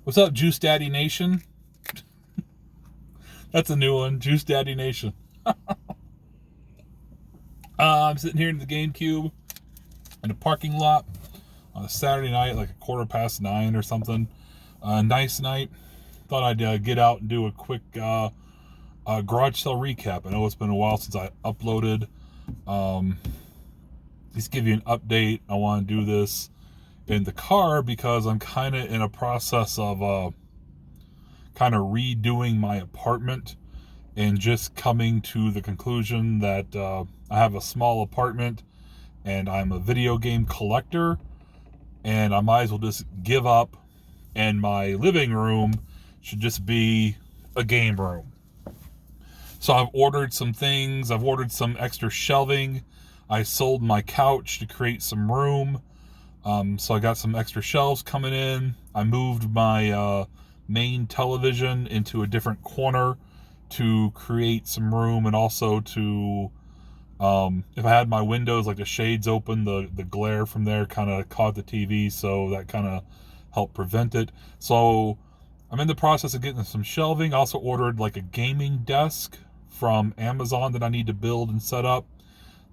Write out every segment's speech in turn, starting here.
What's up, Juice Daddy Nation? That's a new one, Juice Daddy Nation. I'm sitting here in the GameCube in a parking lot on a Saturday night, like 9:15 or something. Nice night. Thought I'd get out and do a quick garage sale recap. I know it's been a while since I uploaded. Just give you an update. I want to do this in the car because I'm kind of in a process of kind of redoing my apartment and just coming to the conclusion that I have a small apartment and I'm a video game collector and I might as well just give up, and my living room should just be a game room. So I've ordered some things. I've ordered some extra shelving. I sold my couch to create some room. So I got some extra shelves coming in. I moved my main television into a different corner to create some room, and also to, if I had my windows, like the shades open, the glare from there kind of caught the TV, so that kind of helped prevent it. So I'm in the process of getting some shelving. I also ordered like a gaming desk from Amazon that I need to build and set up,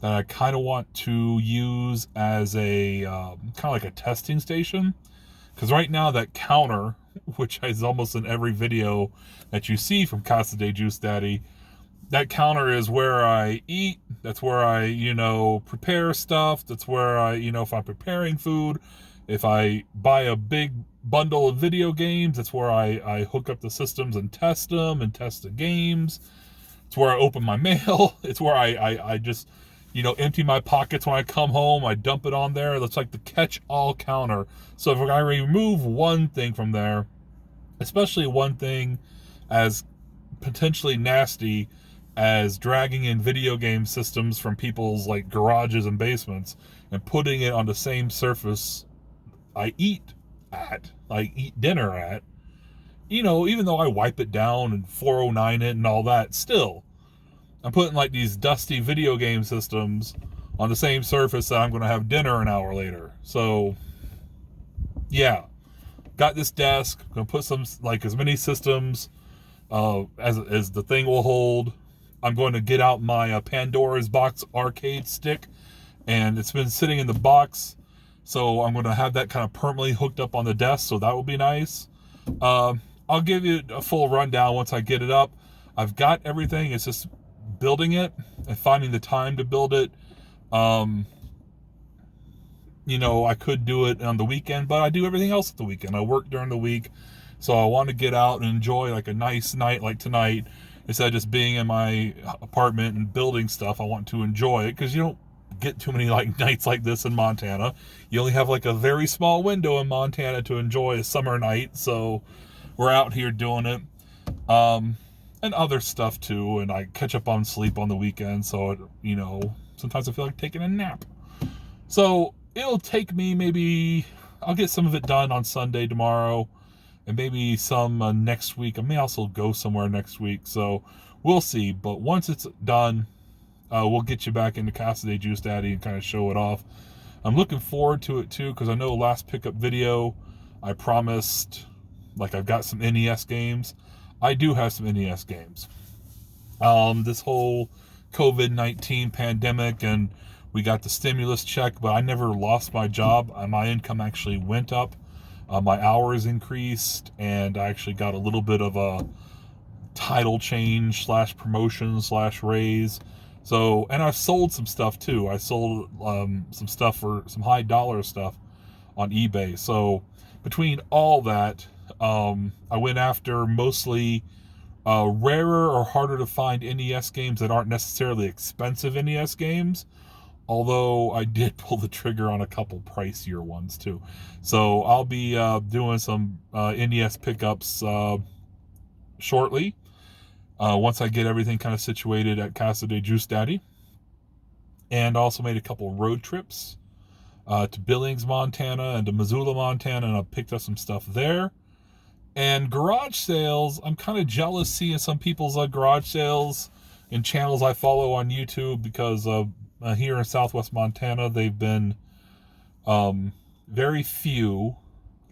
that I kind of want to use as a kind of like a testing station. Because right now that counter, which is almost in every video that you see from Casa de Juice Daddy, that counter is where I eat. That's where I, prepare stuff. That's where I, if I'm preparing food, if I buy a big bundle of video games, that's where I hook up the systems and test them and test the games. It's where I open my mail. It's where I just, empty my pockets when I come home. I dump it on there. That's like the catch-all counter. So if I remove one thing from there, especially one thing as potentially nasty as dragging in video game systems from people's like garages and basements and putting it on the same surface I eat dinner at, even though I wipe it down and 409 it and all that, still, I'm putting like these dusty video game systems on the same surface that I'm going to have dinner an hour later. So, yeah, got this desk. Going to put some, like, as many systems as the thing will hold. I'm going to get out my Pandora's Box arcade stick, and it's been sitting in the box. So I'm going to have that kind of permanently hooked up on the desk, so that will be nice. I'll give you a full rundown once I get it up. I've got everything. It's just building it and finding the time to build it. I could do it on the weekend, but I do everything else at the weekend. I work during the week, so I want to get out and enjoy like a nice night like tonight. Instead of just being in my apartment and building stuff, I want to enjoy it, because you don't get too many like nights like this in Montana. You only have like a very small window in Montana to enjoy a summer night, so we're out here doing it. And other stuff too, and I catch up on sleep on the weekend, so sometimes I feel like taking a nap. So it'll take me, maybe I'll get some of it done on Sunday tomorrow, and maybe some next week. I may also go somewhere next week, so we'll see. But once it's done, we'll get you back into Casa de Juice Daddy and kind of show it off. I'm looking forward to it too, because I know last pickup video I promised, like, I've got some NES games. I do have some NES games. This whole COVID-19 pandemic, and we got the stimulus check, but I never lost my job. My income actually went up. My hours increased, and I actually got a little bit of a title change / promotion / raise. So, and I sold some stuff too. I sold some stuff for some high dollar stuff on eBay. So between all that, I went after mostly rarer or harder to find NES games that aren't necessarily expensive NES games, although I did pull the trigger on a couple pricier ones too. So I'll be doing some NES pickups shortly, once I get everything kind of situated at Casa de Juice Daddy. And also made a couple road trips to Billings, Montana, and to Missoula, Montana, and I picked up some stuff there. And garage sales, I'm kind of jealous seeing some people's garage sales and channels I follow on YouTube, because here in Southwest Montana, they've been very few.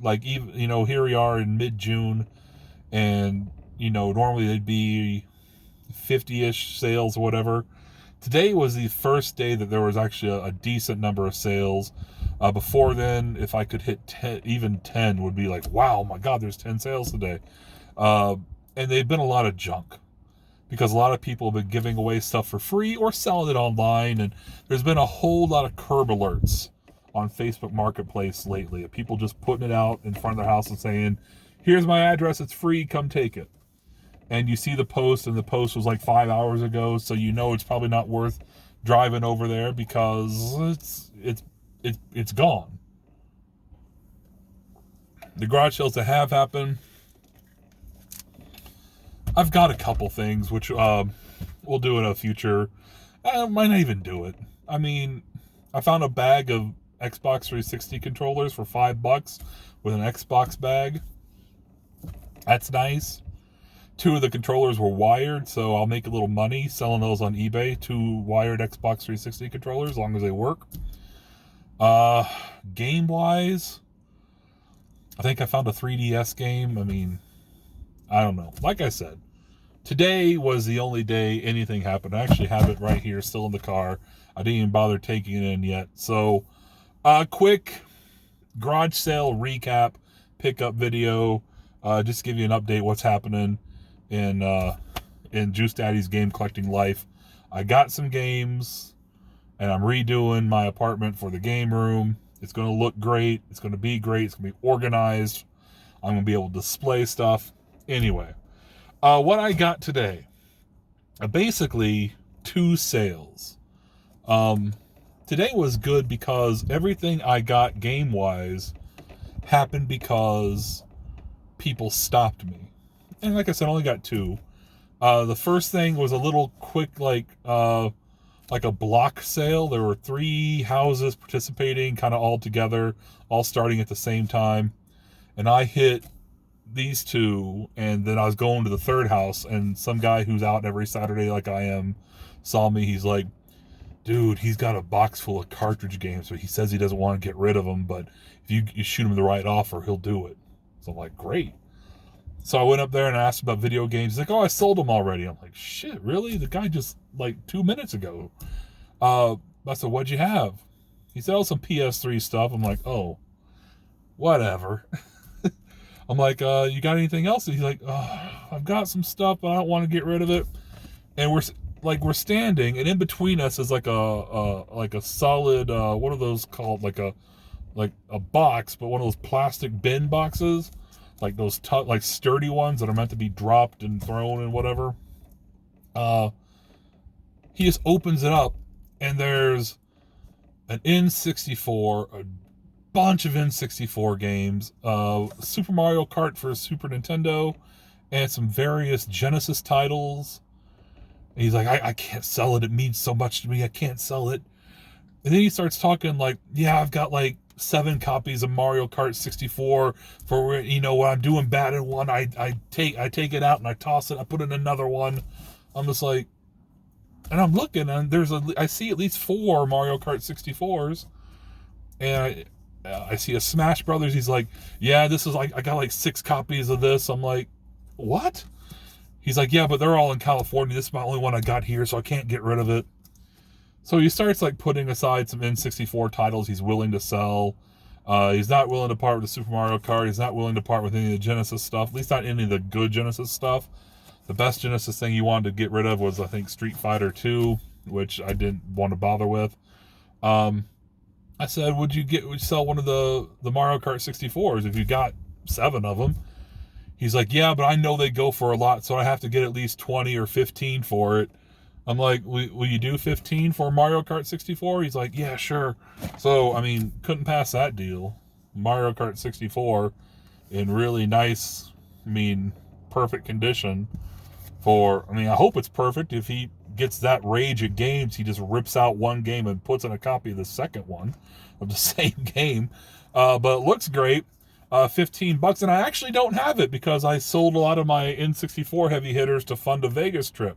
Like, even, you know, here we are in mid-June, and, you know, normally they'd be 50-ish sales or whatever. Today was the first day that there was actually a decent number of sales. Before then, if I could hit 10, even 10 would be like, wow, my God, there's 10 sales today. And they've been a lot of junk, because a lot of people have been giving away stuff for free or selling it online. And there's been a whole lot of curb alerts on Facebook Marketplace lately, of people just putting it out in front of their house and saying, here's my address, it's free, come take it. And you see the post, and the post was like 5 hours ago, so you know it's probably not worth driving over there, because it's gone. The garage sales that have happened, I've got a couple things which we'll do in a future. I might not even do it. I mean, I found a bag of Xbox 360 controllers for $5 with an Xbox bag. That's nice. 2 of the controllers were wired, so I'll make a little money selling those on eBay. 2 wired Xbox 360 controllers, as long as they work. Game-wise, I think I found a 3DS game. I mean, I don't know. Like I said, today was the only day anything happened. I actually have it right here, still in the car. I didn't even bother taking it in yet. So, quick garage sale recap, pickup video. Just give you an update what's happening in Juice Daddy's game collecting life. I got some games, and I'm redoing my apartment for the game room. It's going to look great. It's going to be great. It's going to be organized. I'm going to be able to display stuff. Anyway, what I got today, basically 2 sales. Today was good because everything I got game-wise happened because people stopped me. And like I said, I only got 2. The first thing was a little quick, like a block sale. There were 3 houses participating kind of all together, all starting at the same time. And I hit these 2, and then I was going to the 3rd house, and some guy who's out every Saturday like I am saw me. He's like, dude, he's got a box full of cartridge games, but he says he doesn't want to get rid of them, but if you shoot him the right offer, he'll do it. So I'm like, great. So I went up there and asked about video games. He's like, oh, I sold them already. I'm like, shit, really? The guy just, like, 2 minutes ago. I said, what'd you have? He said, oh, some PS3 stuff. I'm like, oh, whatever. I'm like, you got anything else? And he's like, oh, I've got some stuff, but I don't want to get rid of it. And we're standing, and in between us is like a solid, what are those called? Like a box, but one of those plastic bin boxes, like those like sturdy ones that are meant to be dropped and thrown and whatever. He just opens it up, and there's an N64, a bunch of N64 games, Super Mario Kart for Super Nintendo, and some various Genesis titles. And he's like, I can't sell it. It means so much to me. I can't sell it. And then he starts talking like, yeah, I've got like 7 copies of Mario Kart 64 for, you know, when I'm doing bad in one, I take it out and I toss it. I put in another one. I'm just like, and I'm looking, and I see at least 4 Mario Kart 64s, and I see a Smash Brothers. He's like, yeah, this is like, I got like 6 copies of this. I'm like, what? He's like, yeah, but they're all in California. This is my only one I got here, so I can't get rid of it. So he starts like putting aside some N64 titles he's willing to sell. He's not willing to part with the Super Mario Kart. He's not willing to part with any of the Genesis stuff, at least not any of the good Genesis stuff. The best Genesis thing he wanted to get rid of was, I think, Street Fighter 2, which I didn't want to bother with. I said, would you sell one of the Mario Kart 64s if you got 7 of them? He's like, yeah, but I know they go for a lot, so I have to get at least 20 or 15 for it. I'm like, will you do 15 for Mario Kart 64? He's like, yeah, sure. So, I mean, couldn't pass that deal. Mario Kart 64 in really nice, perfect condition I hope it's perfect. If he gets that rage at games, he just rips out one game and puts in a copy of the second one of the same game. But it looks great. $15, and I actually don't have it because I sold a lot of my N64 heavy hitters to fund a Vegas trip.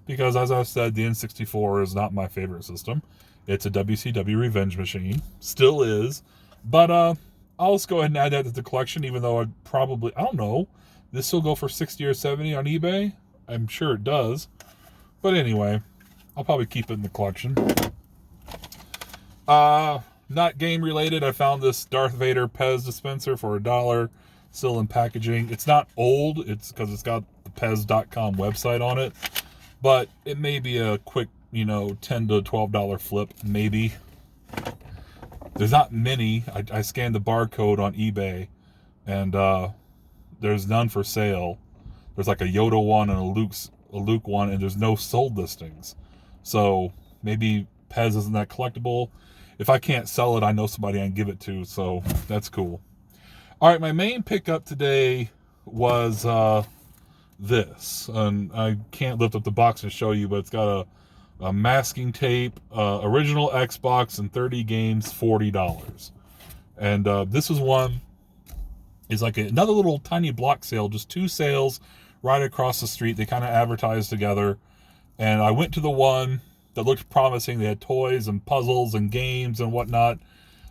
Because, as I've said, the N64 is not my favorite system. It's a WCW revenge machine. Still is. But I'll just go ahead and add that to the collection, even though I don't know, this will go for 60 or 70 on eBay. I'm sure it does. But anyway, I'll probably keep it in the collection. Not game related. I found this Darth Vader Pez dispenser for $1, still in packaging. It's not old. It's because it's got the Pez.com website on it. But it may be a quick, $10 to $12 flip, maybe. There's not many. I scanned the barcode on eBay, and there's none for sale. There's like a Yoda one and a Luke one, and there's no sold listings. So maybe Pez isn't that collectible. If I can't sell it, I know somebody I can give it to, so that's cool. All right, my main pickup today was this, and I can't lift up the box and show you, but it's got a masking tape, original Xbox, and 30 games, $40. And this is one, is like another little tiny block sale, just 2 sales right across the street. They kind of advertised together, and I went to the one that looked promising. They had toys and puzzles and games and whatnot,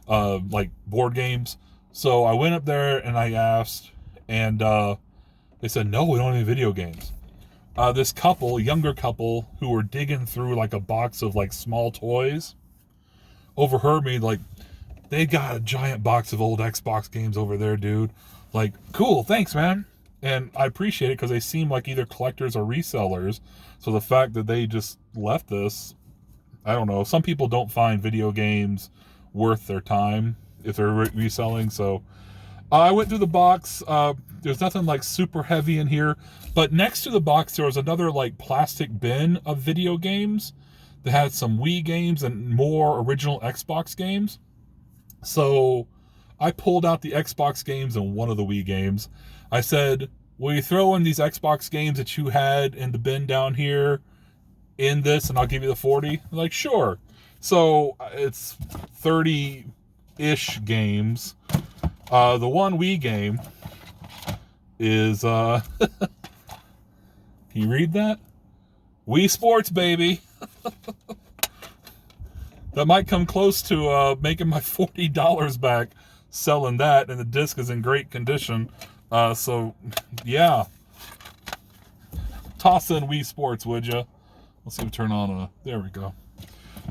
like board games. So I went up there and I asked, and they said, no, we don't have any video games. This couple, younger couple, who were digging through like a box of like small toys, overheard me, like, they got a giant box of old Xbox games over there, dude. Like, cool, thanks, man. And I appreciate it because they seem like either collectors or resellers. So the fact that they just left this, I don't know. Some people don't find video games worth their time if they're reselling. So I went through the box. There's nothing like super heavy in here. But next to the box, there was another like plastic bin of video games that had some Wii games and more original Xbox games. So I pulled out the Xbox games and one of the Wii games. I said, will you throw in these Xbox games that you had in the bin down here in this, and I'll give you the 40? I'm like, sure. So it's 30-ish games. The one Wii game is, can you read that? Wii Sports, baby. That might come close to making my $40 back selling that, and the disc is in great condition. So, yeah. Toss in Wii Sports, would you? Let's see if we turn on there we go.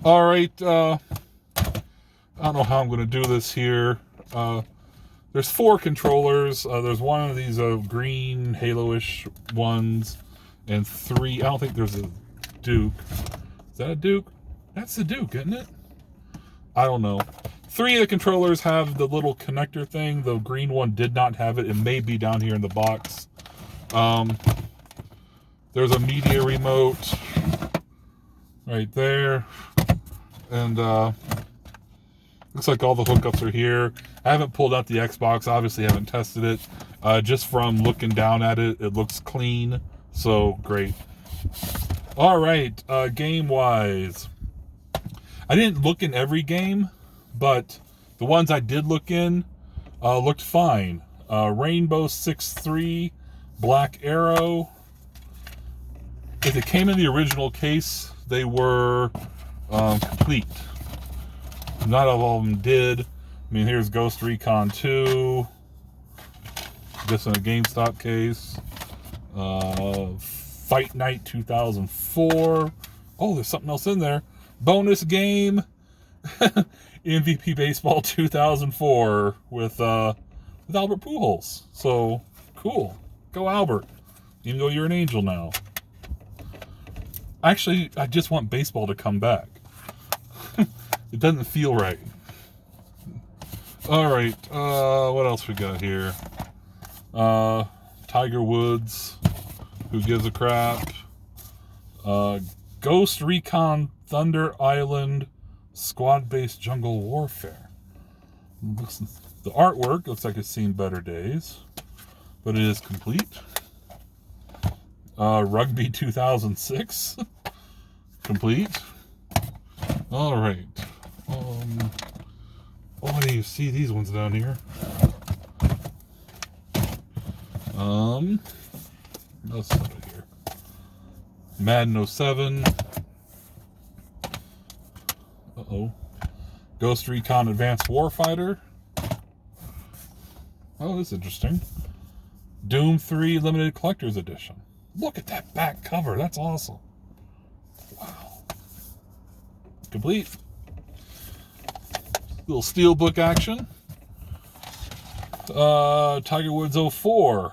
All right. I don't know how I'm going to do this here. There's 4 controllers. There's one of these green Halo-ish ones, and 3. I don't think there's a Duke. Is that a Duke? That's the Duke, isn't it? I don't know. 3 of the controllers have the little connector thing. The green one did not have it. It may be down here in the box. There's a media remote right there. And looks like all the hookups are here. I haven't pulled out the Xbox. Obviously, haven't tested it. Just from looking down at it, it looks clean. So, great. All right. Game-wise, I didn't look in every game, but the ones I did look in looked fine. Rainbow 6-3, Black Arrow. If it came in the original case, they were complete. Not all of them did. I mean, here's Ghost Recon 2. This in a GameStop case. Fight Night 2004. Oh, there's something else in there. Bonus game. MVP Baseball 2004 with Albert Pujols. So, cool. Go Albert. Even though you're an Angel now. Actually, I just want baseball to come back. It doesn't feel right. All right. What else we got here? Tiger Woods. Who gives a crap? Ghost Recon Thunder Island Squad-Based Jungle Warfare. The artwork looks like it's seen better days, but it is complete. Rugby 2006. Complete. All right. Oh, do you see these ones down here? Let's put it here. Madden 07. Uh-oh. Ghost Recon Advanced Warfighter. Oh, this is interesting. Doom 3 Limited Collector's Edition. Look at that back cover. That's awesome. Wow. Complete. Little steelbook action. Tiger Woods 04.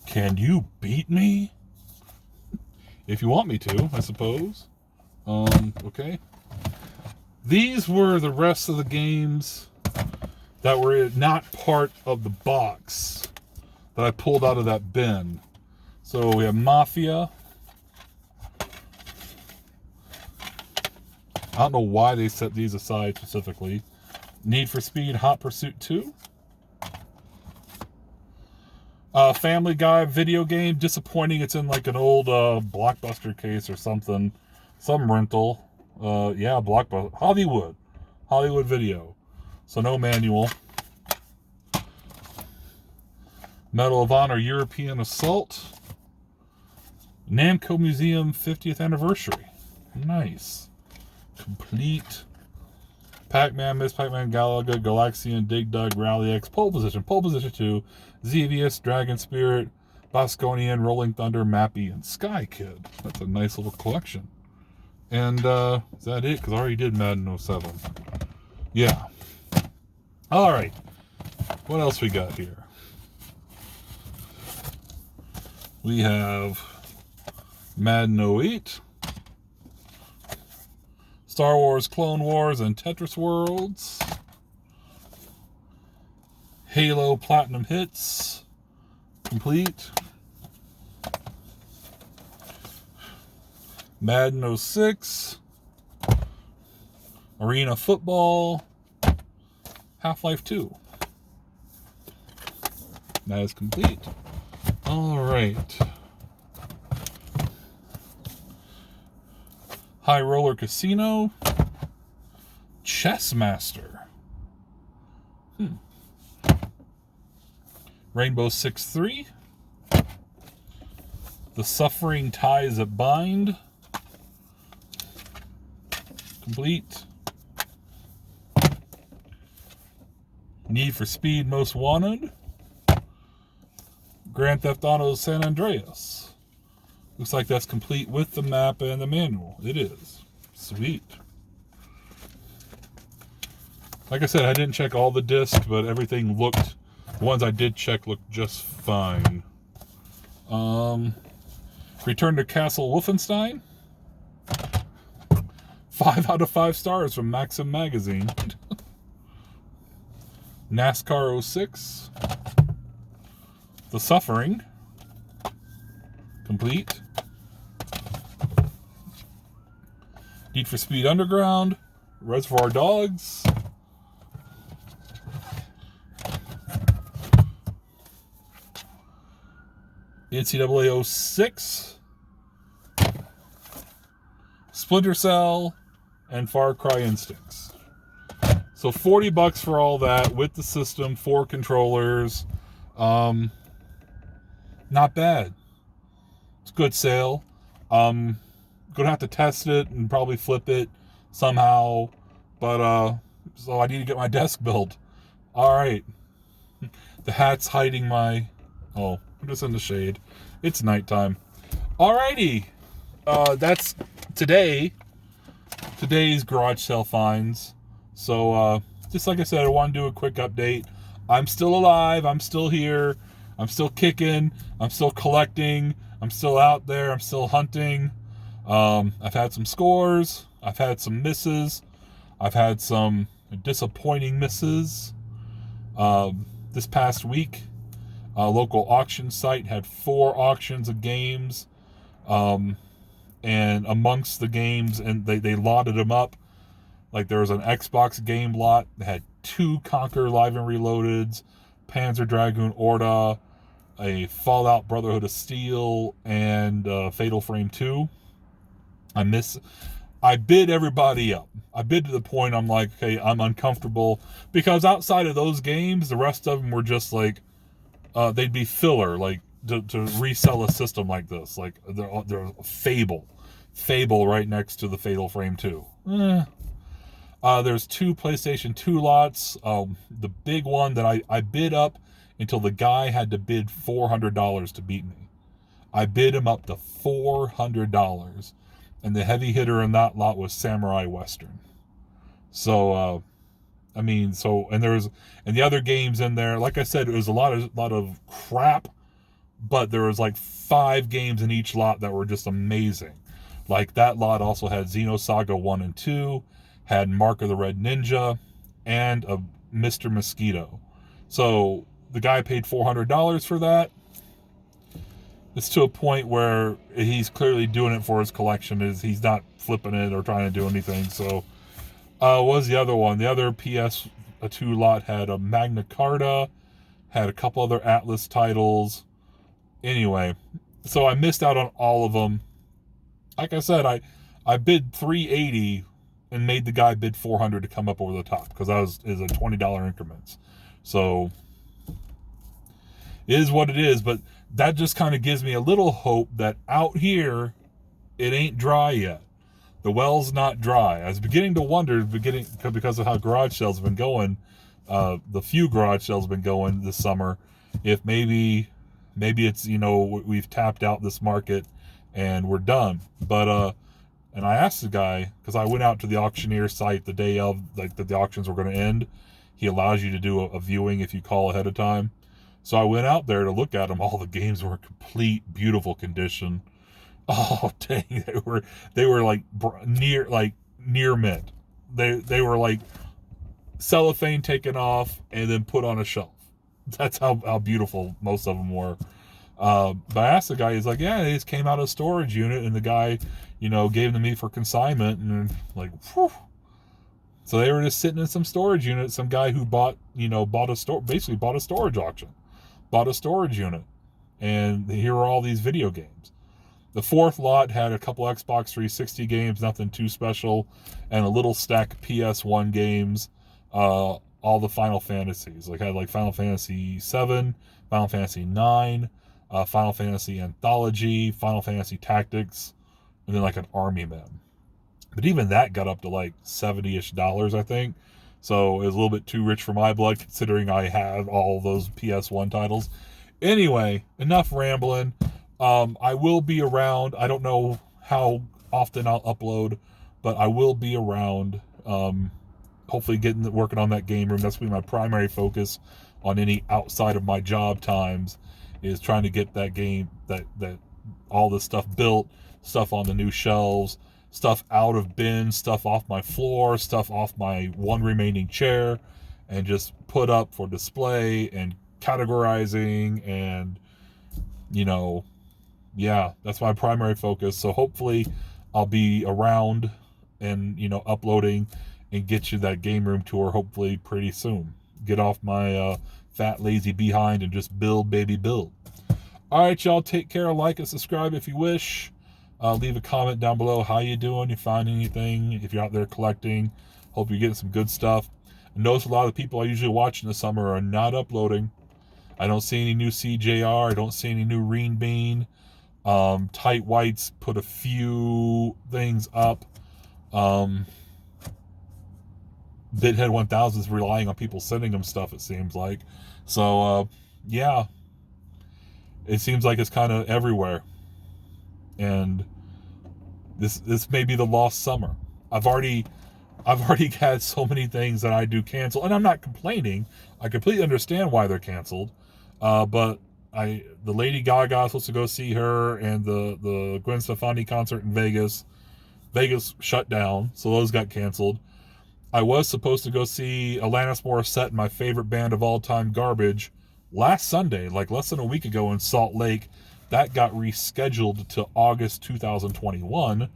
Can you beat me? If you want me to, I suppose. Okay. These were the rest of the games that were not part of the box that I pulled out of that bin. So we have Mafia. I don't know why they set these aside specifically. Need for Speed Hot Pursuit 2. Family Guy video game. Disappointing. It's in like an old Blockbuster case or something. Some rental. Yeah, Blockbuster. Hollywood Video. So no manual. Medal of Honor European Assault. Namco Museum 50th Anniversary. Nice. Complete. Pac-Man, Miss Pac-Man, Galaga, Galaxian, Dig Dug, Rally X, Pole Position 2, Xevious, Dragon Spirit, Bosconian, Rolling Thunder, Mappy, and Sky Kid. That's a nice little collection. And is that it? Because I already did Madden 07. Yeah. All right. What else we got here? We have Madden 08, Star Wars Clone Wars and Tetris Worlds, Halo Platinum Hits, complete, Madden 06, Arena Football, Half-Life 2. That is complete. All right. High Roller Casino. Chess Master. Rainbow Six 3. The Suffering Ties That Bind. Complete. Need for Speed Most Wanted. Grand Theft Auto San Andreas. Looks like that's complete with the map and the manual. It is. Sweet. Like I said, I didn't check all the discs, but everything looked... The ones I did check looked just fine. Return to Castle Wolfenstein. 5 out of 5 stars from Maxim Magazine. NASCAR 06. The Suffering. Complete. Need for Speed Underground. Reservoir Dogs. NCAA 06. Splinter Cell. And Far Cry Instincts. So $40 for all that with the system, 4 controllers. Not bad. It's a good sale. Gonna have to test it and probably flip it somehow. But so I need to get my desk built. All right. The hat's hiding my... Oh, I'm just in the shade. It's nighttime. Alrighty. That's today's garage sale finds. So just like I said, I want to do a quick update. I'm still alive. I'm still here. I'm still kicking. I'm still collecting. I'm still out there. I'm still hunting. I've had some scores. I've had some misses. I've had some disappointing misses. This past week, a local auction site had 4 auctions of games. And amongst the games, and they lotted them up. Like there was an Xbox game lot that had 2 Conquer Live and Reloadeds, Panzer Dragoon Orta, a Fallout Brotherhood of Steel, and Fatal Frame 2. I bid everybody up. I bid to the point I'm like, okay, I'm uncomfortable. Because outside of those games, the rest of them were just like, they'd be filler, like to resell a system like this. Like they're Fable right next to the Fatal Frame 2. There's 2 PlayStation 2 lots. The big one that I bid up until the guy had to bid $400 to beat me. I bid him up to $400, and the heavy hitter in that lot was Samurai Western. So, and the other games in there, like I said, it was a lot of crap, but there was like 5 games in each lot that were just amazing. Like that lot also had Xenosaga 1 and 2, had Mark of the Red Ninja, and a Mr. Mosquito. So the guy paid $400 for that. It's to a point where he's clearly doing it for his collection. He's not flipping it or trying to do anything. So, what was the other one? The other PS2 lot had a Magna Carta, had a couple other Atlas titles. Anyway, so I missed out on all of them. Like I said, I bid $380 and made the guy bid $400 to come up over the top, because it was a $20 increments. So it is what it is, but that just kind of gives me a little hope that out here it ain't dry yet. The well's not dry. I was beginning to wonder, because of how garage sales have been going, the few garage sales have been going this summer, if maybe it's, we've tapped out this market and we're done. But and I asked the guy, because I went out to the auctioneer site the day of, like, that the auctions were going to end. He allows you to do a viewing if you call ahead of time. So I went out there to look at them. All the games were in complete, beautiful condition. Oh, dang, they were like near mint. They were like cellophane taken off and then put on a shelf. That's how beautiful most of them were. But I asked the guy, he's like, yeah, they just came out of a storage unit, and the guy, gave them to me for consignment, and like, whew. So they were just sitting in some storage unit. Some guy who bought a storage auction, bought a storage unit, and here are all these video games. The 4th lot had a couple Xbox 360 games, nothing too special, and a little stack of PS1 games, all the Final Fantasies. Like, I had like Final Fantasy 7, Final Fantasy 9, Final Fantasy Anthology, Final Fantasy Tactics, and then like an Army Men. But even that got up to like $70-ish, I think. So it was a little bit too rich for my blood, considering I have all those PS1 titles. Anyway, enough rambling. I will be around. I don't know how often I'll upload, but I will be around. Hopefully working on that game room. That's going to be my primary focus on any outside of my job times, is trying to get that game, that all this stuff built, stuff on the new shelves, stuff out of bins, stuff off my floor, stuff off my one remaining chair, and just put up for display and categorizing, and yeah, that's my primary focus. So hopefully I'll be around and uploading and get you that game room tour hopefully pretty soon. Get off my fat lazy behind and just build, baby, build. All right, y'all, take care. Like and subscribe if you wish. Leave a comment down below. How you doing? You find anything? If you're out there collecting, hope you're getting some good stuff. I notice a lot of the people I usually watch in the summer are not uploading. I don't see any new CJR. I don't see any new Reen Bean. Tight Whites put a few things up. Bithead 1000 is relying on people sending them stuff, it seems like. So, yeah. It seems like it's kind of everywhere. And this may be the lost summer. I've already had so many things that I do cancel, and I'm not complaining. I completely understand why they're canceled. But the Lady Gaga was supposed to go see her, and the Gwen Stefani concert in Vegas shut down, so those got canceled. I was supposed to go see Alanis Morissette, my favorite band of all time, Garbage, last Sunday, like less than a week ago in Salt Lake. That got rescheduled to August 2021,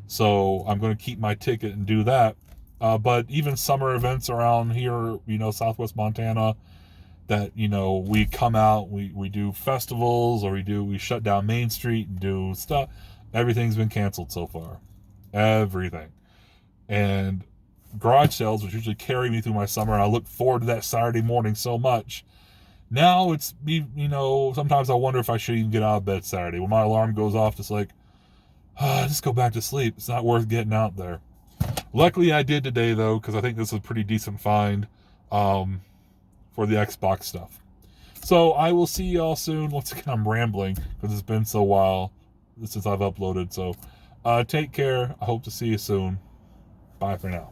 so I'm going to keep my ticket and do that. But even summer events around here, Southwest Montana, that, we come out, we do festivals, or we shut down Main Street and do stuff. Everything's been canceled so far. Everything. And garage sales, which usually carry me through my summer, and I look forward to that Saturday morning so much. Now it's, sometimes I wonder if I should even get out of bed Saturday. When my alarm goes off, it's like, just go back to sleep. It's not worth getting out there. Luckily I did today, though, because I think this is a pretty decent find for the Xbox stuff. So I will see y'all soon. Once again, I'm rambling because it's been so while since I've uploaded. So take care. I hope to see you soon. Bye for now.